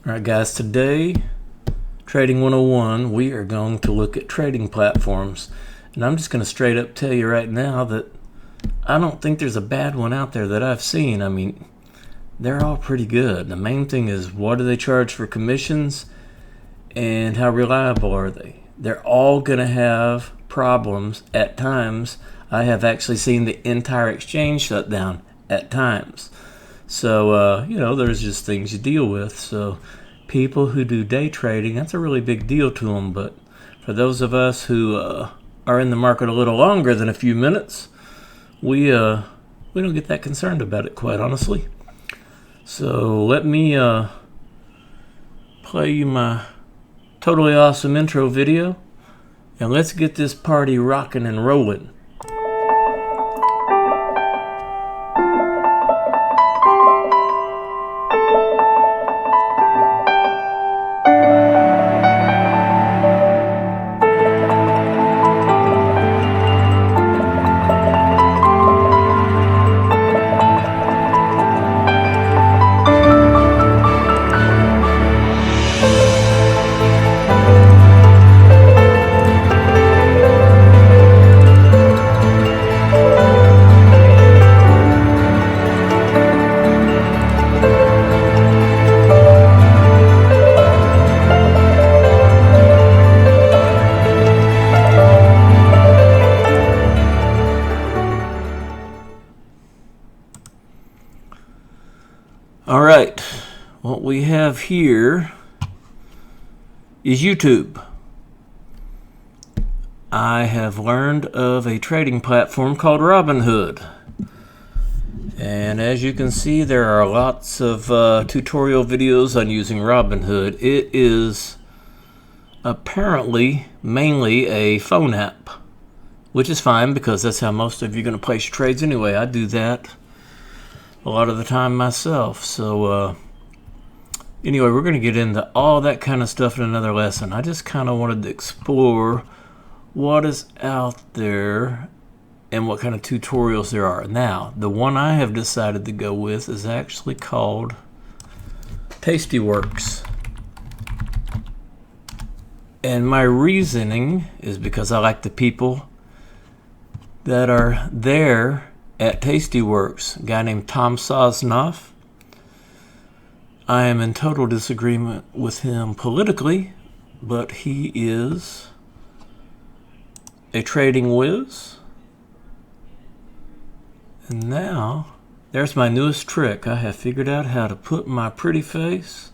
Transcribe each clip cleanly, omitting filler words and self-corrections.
Alright guys, today, Trading 101, we are going to look at trading platforms. And I'm just going to straight up tell you right now that I don't think there's a bad one out there that I've seen. I mean, they're all pretty good. The main thing is, what do they charge for commissions and how reliable are they? They're all going to have problems at times. I have actually seen the entire exchange shut down at times. So, there's just things you deal with. So people who do day trading, that's a really big deal to them. But for those of us who are in the market a little longer than a few minutes, we don't get that concerned about it, quite honestly. So let me play you my totally awesome intro video, and let's get this party rocking and rolling. Alright, what we have here is YouTube. I have learned of a trading platform called Robinhood. And as you can see, there are lots of tutorial videos on using Robinhood. It is apparently mainly a phone app, which is fine because that's how most of you are going to place your trades anyway. I do that a lot of the time myself. So anyway, we're going to get into all that kind of stuff in another lesson. I just kind of wanted to explore what is out there and what kind of tutorials there are. Now, the one I have decided to go with is actually called Tastyworks. And my reasoning is because I like the people that are there at Tastyworks, a guy named Tom Sosnoff. I am in total disagreement with him politically, but he is a trading whiz. And now, there's my newest trick. I have figured out how to put my pretty face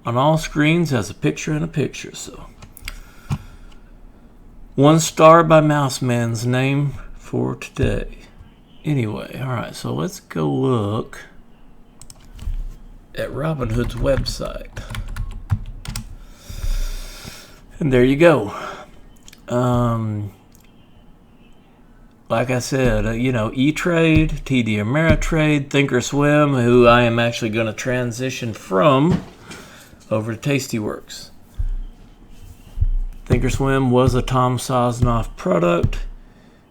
on all screens as a picture in a picture. So, 1 star by Mouseman's name for today. Anyway, alright, so let's go look at Robinhood's website. And there you go. Like I said, E-Trade, TD Ameritrade, Thinkorswim, who I am actually going to transition from over to Tastyworks. Thinkorswim was a Tom Sosnoff product.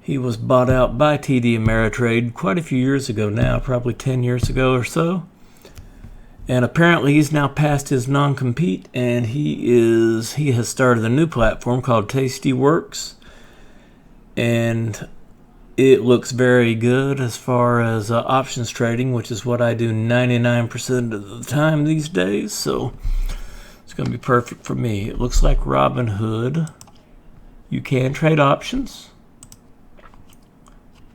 He was bought out by TD Ameritrade quite a few years ago now, probably 10 years ago or so. And apparently he's now passed his non-compete, and he has started a new platform called Tastyworks. And it looks very good as far as options trading, which is what I do 99% of the time these days. So it's going to be perfect for me. It looks like Robinhood. You can trade options.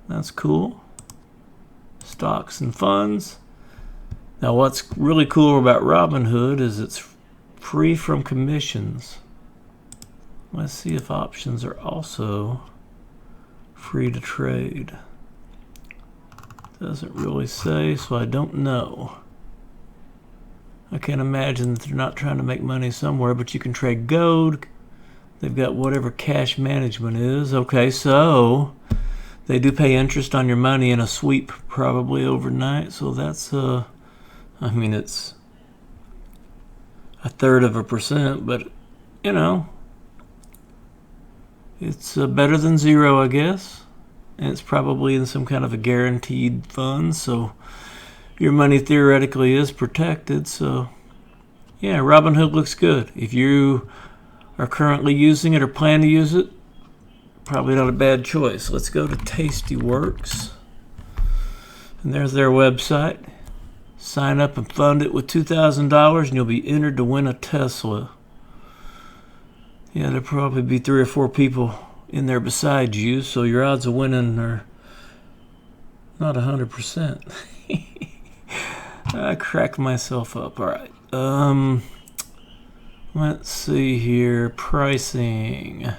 That's cool. Stocks and funds. Now what's really cool about Robinhood is it's free from commissions. Let's see if options are also free to trade. Doesn't really say, so I don't know. I can't imagine that they're not trying to make money somewhere, but you can trade gold. They've got whatever cash management is. Okay, so they do pay interest on your money in a sweep probably overnight, so that's it's 1/3%, but it's better than zero, I guess. And it's probably in some kind of a guaranteed fund, so your money theoretically is protected. So Yeah, Robinhood looks good. If you are currently using it or plan to use it, probably not a bad choice. Let's go to Tastyworks. And there's their website. Sign up and fund it with $2,000 and you'll be entered to win a Tesla. Yeah, there'll probably be 3 or 4 people in there besides you, so your odds of winning are not 100%. I cracked myself up. All right. Let's see here. Pricing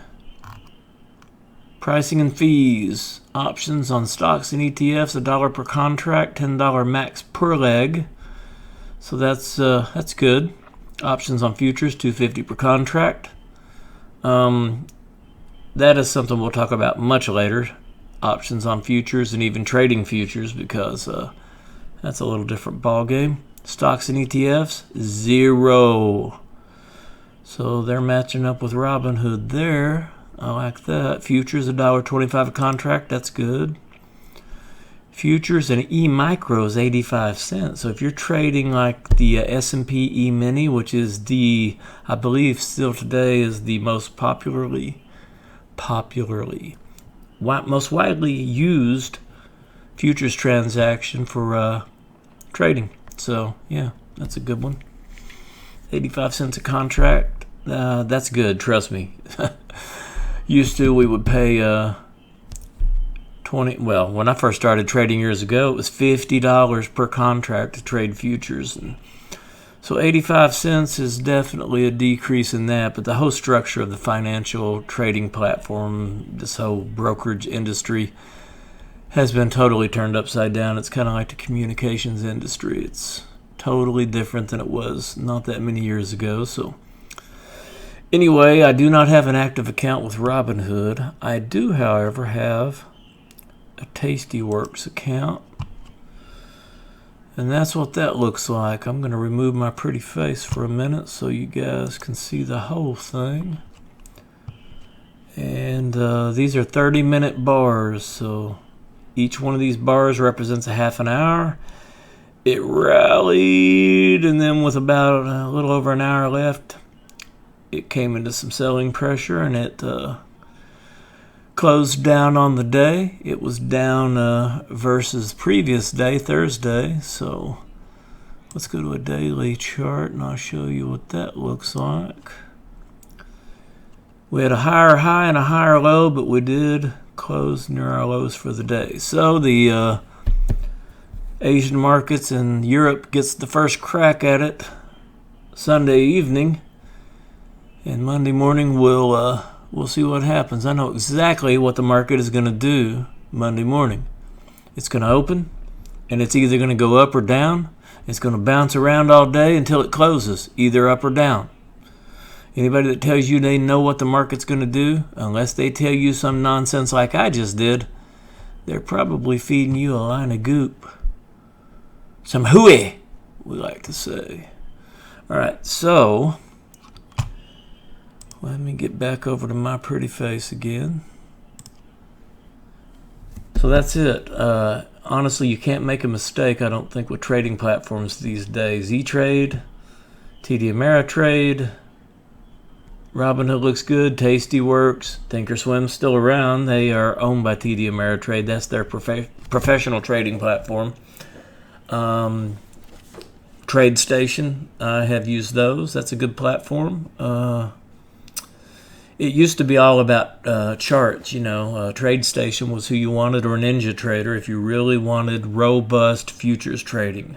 and fees. Options on stocks and ETFs, $1 per contract, $10 max per leg. So that's good. Options on futures, $2.50 per contract. That is something we'll talk about much later. Options on futures and even trading futures, because that's a little different ball game. Stocks and ETFs, 0. So they're matching up with Robinhood there. I like that. Futures, $1.25 a contract. That's good. Futures and E-micros, 85 cents. So if you're trading like the S&P E-mini, which is I believe still today is the most most widely used futures transaction for trading. So yeah, that's a good one. 85 cents a contract. That's good, trust me. Used to, we would pay when I first started trading years ago, it was $50 per contract to trade futures. And so 85 cents is definitely a decrease in that, but the whole structure of the financial trading platform, this whole brokerage industry, has been totally turned upside down. It's kind of like the communications industry. It's totally different than it was not that many years ago. So anyway, I do not have an active account with Robinhood. I do, however, have a Tastyworks account. And that's what that looks like. I'm going to remove my pretty face for a minute so you guys can see the whole thing. And these are 30-minute bars, so each one of these bars represents a half an hour. It rallied, and then with about a little over an hour left, it came into some selling pressure, and it closed down on the day. It was down versus previous day, Thursday. So let's go to a daily chart, and I'll show you what that looks like. We had a higher high and a higher low, but we did close near our lows for the day. So the Asian markets and Europe gets the first crack at it Sunday evening, and Monday morning we'll see what happens. I know exactly what the market is going to do Monday morning. It's going to open, and it's either going to go up or down. It's going to bounce around all day until it closes, either up or down. Anybody that tells you they know what the market's going to do, unless they tell you some nonsense like I just did, they're probably feeding you a line of goop. Some hooey, we like to say. All right, so let me get back over to my pretty face again. So that's it. Honestly, you can't make a mistake, I don't think, with trading platforms these days. E-Trade, TD Ameritrade, Robinhood looks good, Tastyworks, Thinkorswim's still around. They are owned by TD Ameritrade. That's their professional trading platform. TradeStation, I have used those. That's a good platform. It used to be all about charts, TradeStation was who you wanted, or Ninja Trader if you really wanted robust futures trading.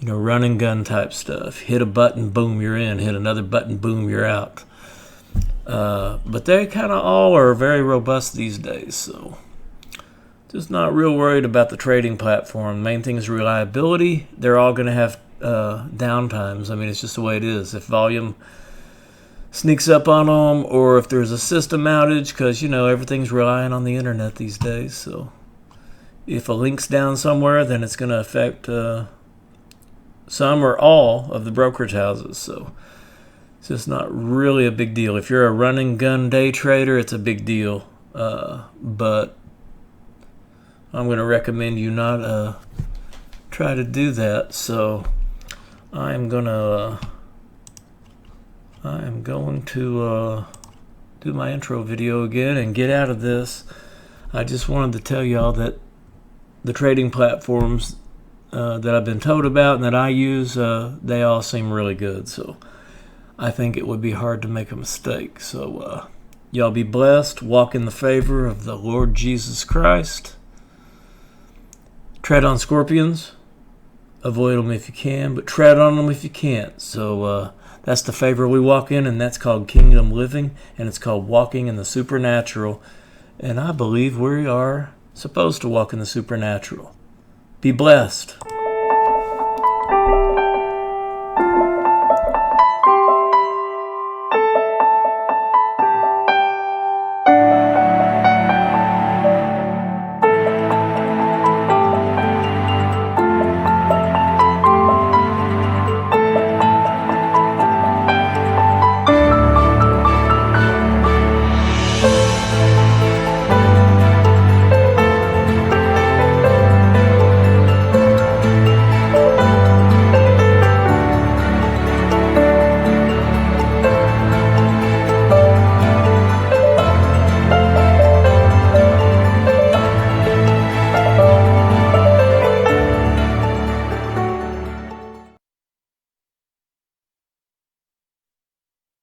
Run and gun type stuff. Hit a button, boom, you're in. Hit another button, boom, you're out. But they kind of all are very robust these days, so just not real worried about the trading platform. Main thing is reliability. They're all going to have downtimes. I mean, it's just the way it is. If volume sneaks up on them, or if there's a system outage, because everything's relying on the internet these days. So if a link's down somewhere, then it's going to affect some or all of the brokerage houses. So it's just not really a big deal. If you're a run and gun day trader, it's a big deal. But I'm going to recommend you not try to do that. So I'm going to I am going to do my intro video again and get out of this. I just wanted to tell y'all that the trading platforms that I've been told about and that I use, they all seem really good. So I think it would be hard to make a mistake. So y'all be blessed. Walk in the favor of the Lord Jesus Christ. Tread on scorpions. Avoid them if you can, but tread on them if you can't. So that's the favor we walk in, and that's called kingdom living, and it's called walking in the supernatural. And I believe we are supposed to walk in the supernatural. Be blessed.